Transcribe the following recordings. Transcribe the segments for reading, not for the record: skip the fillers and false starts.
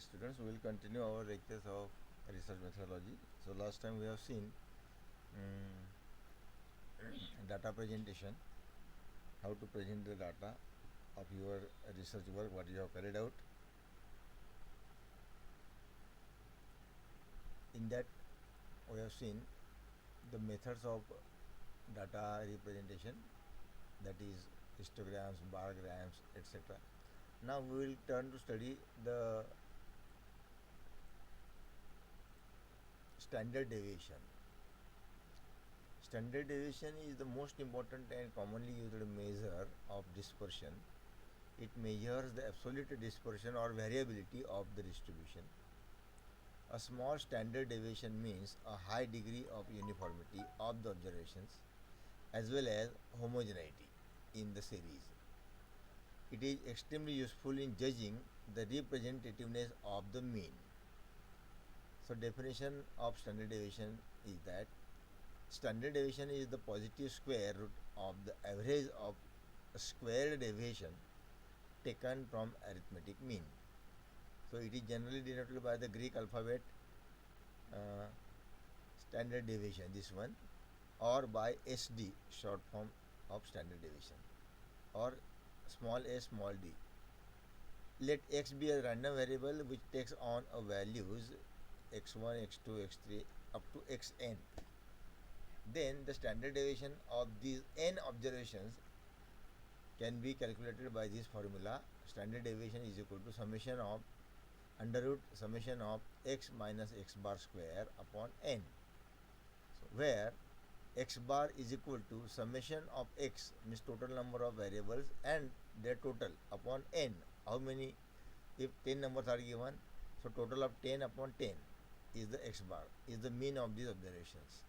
students, we will continue our lectures of research methodology. So last time we have seen data presentation, how to present the data of your research work, what you have carried out. In that, we have seen the methods of data representation, that is histograms, bar grams, etc. Now we will turn to study the standard deviation. Standard deviation is the most important and commonly used measure of dispersion. It measures the absolute dispersion or variability of the distribution. A small standard deviation means a high degree of uniformity of the observations as well as homogeneity in the series. It is extremely useful in judging the representativeness of the mean. So definition of standard deviation is that standard deviation is the positive square root of the average of a squared deviation taken from arithmetic mean. So it is generally denoted by the Greek alphabet standard deviation, this one, or by SD, short form of standard deviation, or small a small d. Let x be a random variable which takes on a values x1, x2, x3 up to xn. Then the standard deviation of these n observations can be calculated by this formula. Standard deviation is equal to summation of under root summation of x minus x bar square upon n. So where x bar is equal to summation of x, means total number of variables, and their total upon n. How many? If 10 numbers are given, so total of 10 upon 10 is the x bar, is the mean of these observations.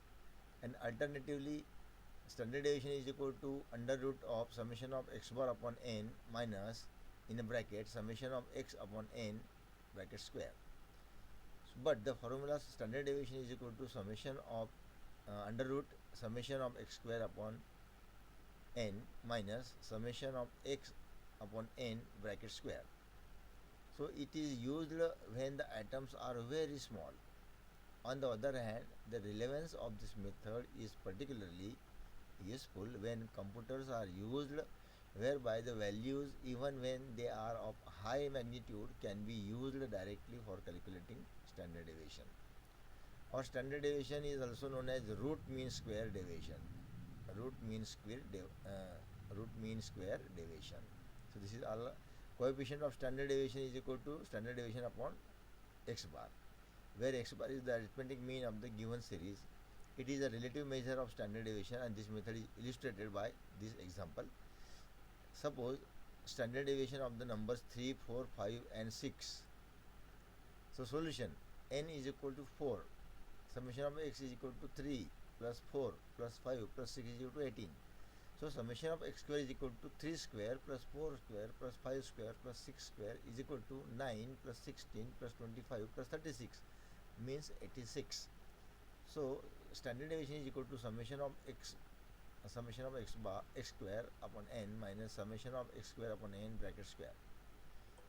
And alternatively, standard deviation is equal to under root of summation of x bar upon n minus, in a bracket, summation of x upon n bracket square. But the formula standard deviation is equal to summation of under root summation of x square upon n minus summation of x upon n bracket square. So it is used when the atoms are very small. On the other hand, the relevance of this method is particularly useful when computers are used, whereby the values, even when they are of high magnitude, can be used directly for calculating standard deviation. Or standard deviation is also known as root mean square deviation. Root mean square deviation. So this is all. Coefficient of standard deviation is equal to standard deviation upon x bar, where x bar is the arithmetic mean of the given series. It is a relative measure of standard deviation, and this method is illustrated by this example. Suppose standard deviation of the numbers 3, 4, 5 and 6. So solution, n is equal to 4. Summation of x is equal to 3 plus 4 plus 5 plus 6 is equal to 18. So summation of x square is equal to 3 square plus 4 square plus 5 square plus 6 square is equal to 9 plus 16 plus 25 plus 36, means 86. So standard deviation is equal to summation of x bar x square upon n minus summation of x square upon n bracket square.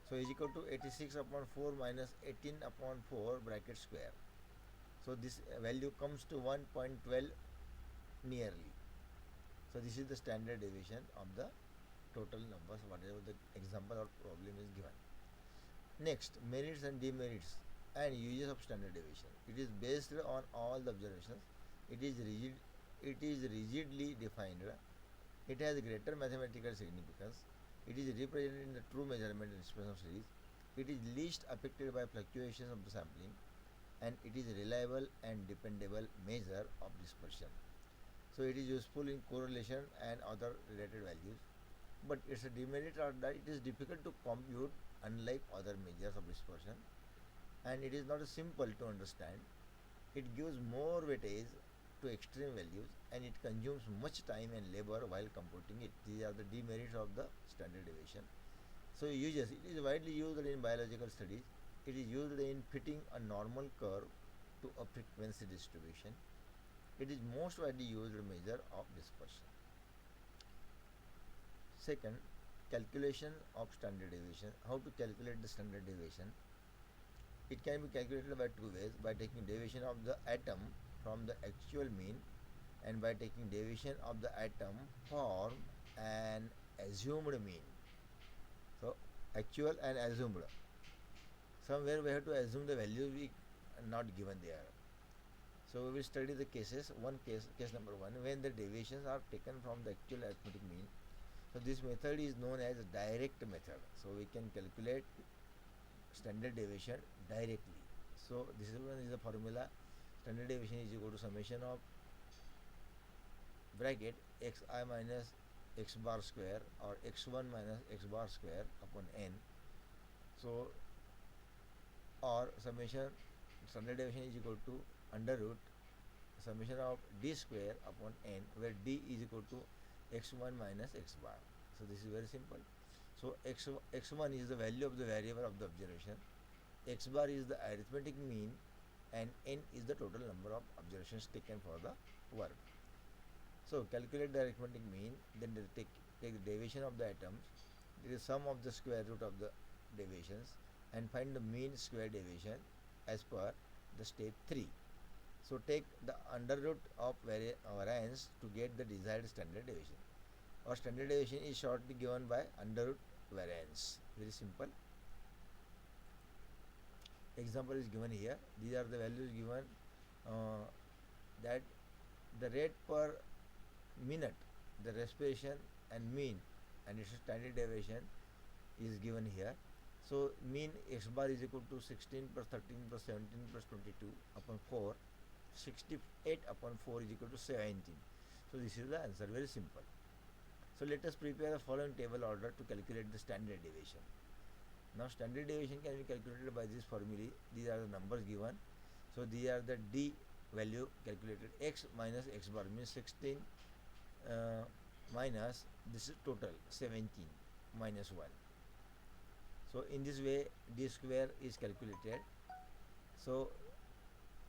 So is equal to 86 upon 4 minus 18 upon 4 bracket square. So this value comes to 1.12 nearly. So this is the standard deviation of the total numbers, whatever the example or problem is given. Next, merits and demerits and uses of standard deviation. It is based on all the observations. It is rigidly defined. It has greater mathematical significance. It is represented in the true measurement and expression of series. It is least affected by fluctuations of the sampling, and it is reliable and dependable measure of dispersion. So it is useful in correlation and other related values, but its demerit are that it is difficult to compute, unlike other measures of dispersion, and it is not simple to understand. It gives more weightage to extreme values, and it consumes much time and labor while computing it. These are the demerits of the standard deviation. So uses, it is widely used in biological studies. It is used in fitting a normal curve to a frequency distribution. It is most widely used measure of dispersion. Second, calculation of standard deviation. How to calculate the standard deviation? It can be calculated by two ways: by taking deviation of the atom from the actual mean, and by taking deviation of the atom from an assumed mean. So actual and assumed. Somewhere we have to assume the value we are not given there. So we will study the cases. Case number one, when the deviations are taken from the actual arithmetic mean. So this method is known as direct method. So we can calculate standard deviation directly. So this is one is the formula. Standard deviation is equal to summation of bracket xi minus x bar square or x1 minus x bar square upon n. So or summation standard deviation is equal to under root summation of d square upon n, where d is equal to x1 minus x bar. So this is very simple. So x1 is the value of the variable of the observation, x bar is the arithmetic mean, and n is the total number of observations taken for the work. So calculate the arithmetic mean, then take the deviation of the atoms, there is sum of the square root of the deviations, and find the mean square deviation as per the step 3. So take the under root of variance to get the desired standard deviation. Our standard deviation is shortly given by under root variance. Very simple. Example is given here. These are the values given, that the rate per minute, the respiration and mean and its standard deviation is given here. So mean x bar is equal to 16 plus 13 plus 17 plus 22 upon 4. 68 upon 4 is equal to 17. So this is the answer. Very simple. So let us prepare the following table order to calculate the standard deviation. Now standard deviation can be calculated by this formula. These are the numbers given. So these are the d value calculated. X minus x bar means 16 minus this is total 17 minus 1. So in this way d square is calculated. So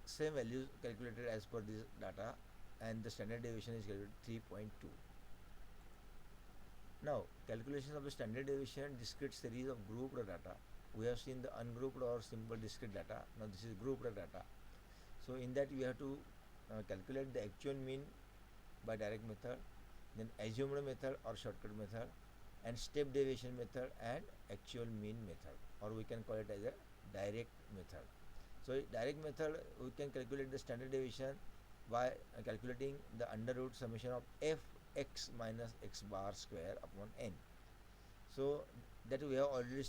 same values calculated as per this data, and the standard deviation is calculated 3.2. Now calculation of the standard deviation discrete series of grouped data. We have seen the ungrouped or simple discrete data. Now this is grouped data. So in that we have to calculate the actual mean by direct method, then assumed method or shortcut method, and step deviation method and actual mean method, or we can call it as a direct method. So direct method we can calculate the standard deviation by calculating the under root summation of f x minus x bar square upon n. So that we have already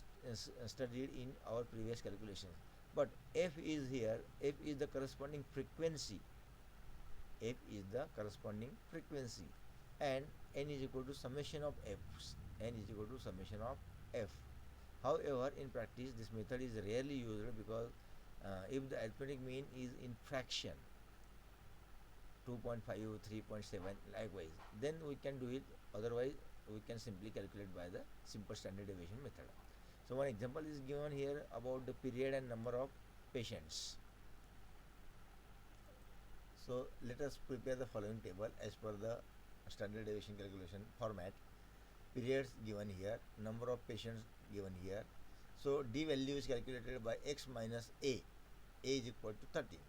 studied in our previous calculation. But f is here, f is the corresponding frequency, f is the corresponding frequency, and n is equal to summation of f's, n is equal to summation of f. However, in practice this method is rarely used because if the arithmetic mean is in fraction 2.5, 3.7 likewise, then we can do it. Otherwise we can simply calculate by the simple standard deviation method. So one example is given here about the period and number of patients. So let us prepare the following table as per the standard deviation calculation format. Periods given here, number of patients given here. So d value is calculated by x minus a is equal to 13.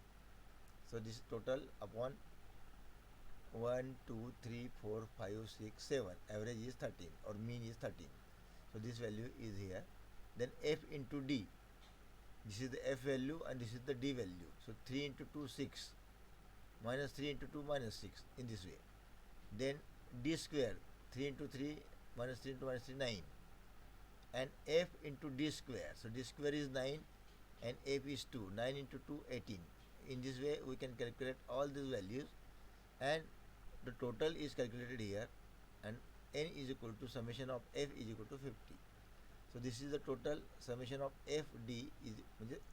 So this is total upon 1, 2, 3, 4, 5, 6, 7. Average is 13 or mean is 13. So this value is here. Then f into d. This is the f value and this is the d value. So 3 into 2, 6. Minus 3 into 2, minus 6. In this way. Then d square. 3 into 3, minus 3 into minus 3, 9. And f into d square. So d square is 9 and f is 2. 9 into 2, 18. In this way we can calculate all these values, and the total is calculated here, and n is equal to summation of f is equal to 50. So this is the total summation of fd is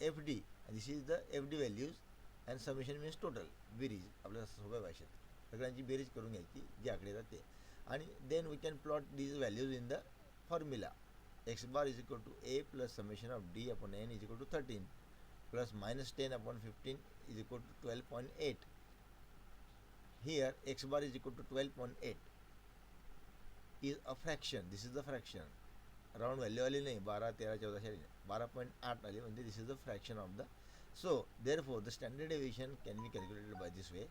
fd, and this is the fd values, and summation means total berries आपल्या सोप्या भाषेत सगळ्यांची berries करून घ्यायची जे आकडे येतात ते, आणि then we can plot these values in the formula. x bar is equal to a plus summation of d upon n is equal to 13 plus minus 10 upon 15 is equal to 12.8. Here x bar is equal to 12.8 is a fraction. This is the fraction. Round value वाली नहीं, 12, 13, 14, 12.8 वाली, म्हणजे this is the fraction of the. So therefore the standard deviation can be calculated by this way: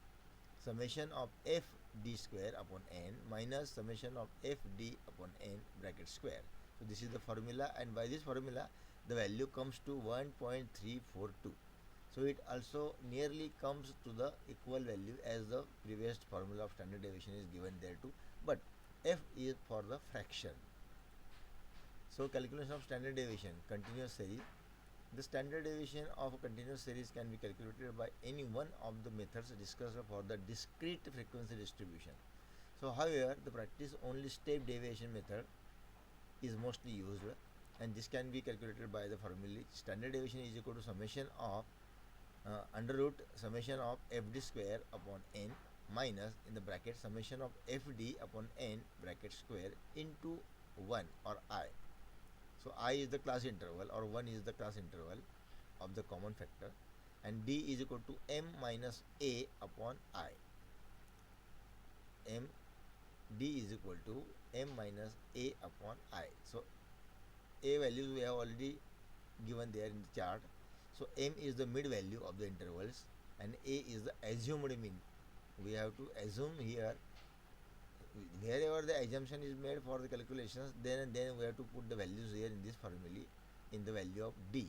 summation of f d square upon n minus summation of f d upon n bracket square. So this is the formula, and by this formula the value comes to 1.342. So it also nearly comes to the equal value as the previous formula of standard deviation is given there too, but f is for the fraction. So calculation of standard deviation, continuous series. The standard deviation of a continuous series can be calculated by any one of the methods discussed for the discrete frequency distribution. So however, the practice only step deviation method is mostly used, and this can be calculated by the formula: standard deviation is equal to summation of under root summation of fd square upon n minus in the bracket summation of fd upon n bracket square into 1 or I. So I is the class interval, or 1 is the class interval of the common factor, and d is equal to m minus a upon I. M d is equal to m minus a upon I. So a values we have already given there in the chart. So m is the mid value of the intervals, and a is the assumed mean. We have to assume here, wherever the assumption is made for the calculations, then we have to put the values here in this formula in the value of d,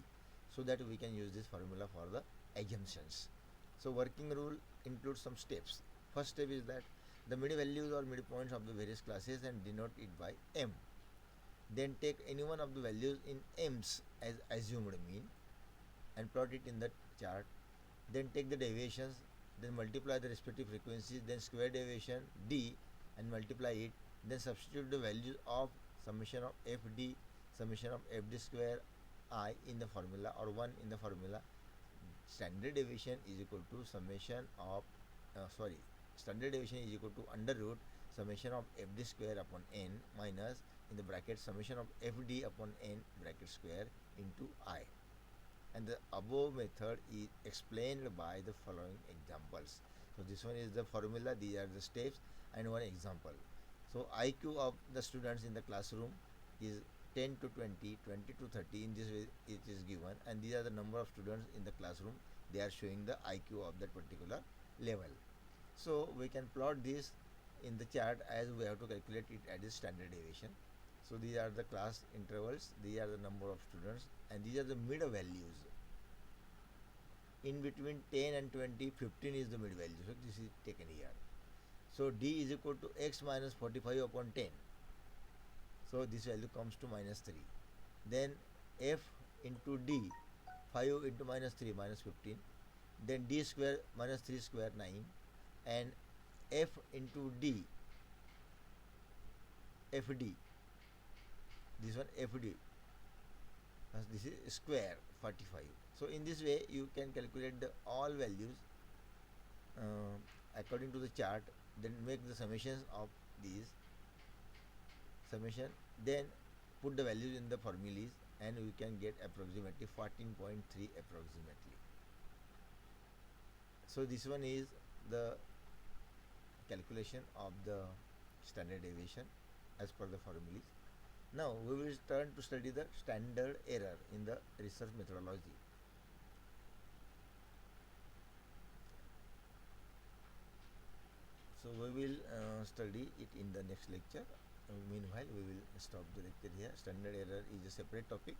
so that we can use this formula for the assumptions. So working rule includes some steps. First step is that the mid values or midpoints of the various classes and denote it by m. Then take any one of the values in m's as assumed mean and plot it in the chart. Then take the deviations, then multiply the respective frequencies, then square deviation d and multiply it, then substitute the values of summation of fd, summation of fd square I in the formula, or 1 in the formula. Standard deviation is equal to summation of standard deviation is equal to under root summation of fd square upon n minus in the bracket summation of fd upon n bracket square into I. And the above method is explained by the following examples. So this one is the formula, these are the steps, and one example. So IQ of the students in the classroom is 10 to 20, 20 to 30, in this way it is given, and these are the number of students in the classroom. They are showing the IQ of that particular level. So we can plot this in the chart as we have to calculate it at the standard deviation. So these are the class intervals, these are the number of students, and these are the mid values. In between 10 and 20, 15 is the mid value. So this is taken here. So d is equal to x minus 45 upon 10. So this value comes to minus 3. Then f into d, 5 into minus 3, minus 15. Then d square minus 3 square, 9. And f into d, fd, this one fd, this is square, 45. So in this way you can calculate the all values according to the chart, then make the summations of these summation, then put the values in the formulas, and we can get approximately 14.3 approximately. So this one is the calculation of the standard deviation as per the formulas. Now we will turn to study the standard error in the research methodology. So we will study it in the next lecture. Meanwhile, we will stop the lecture here. Standard error is a separate topic.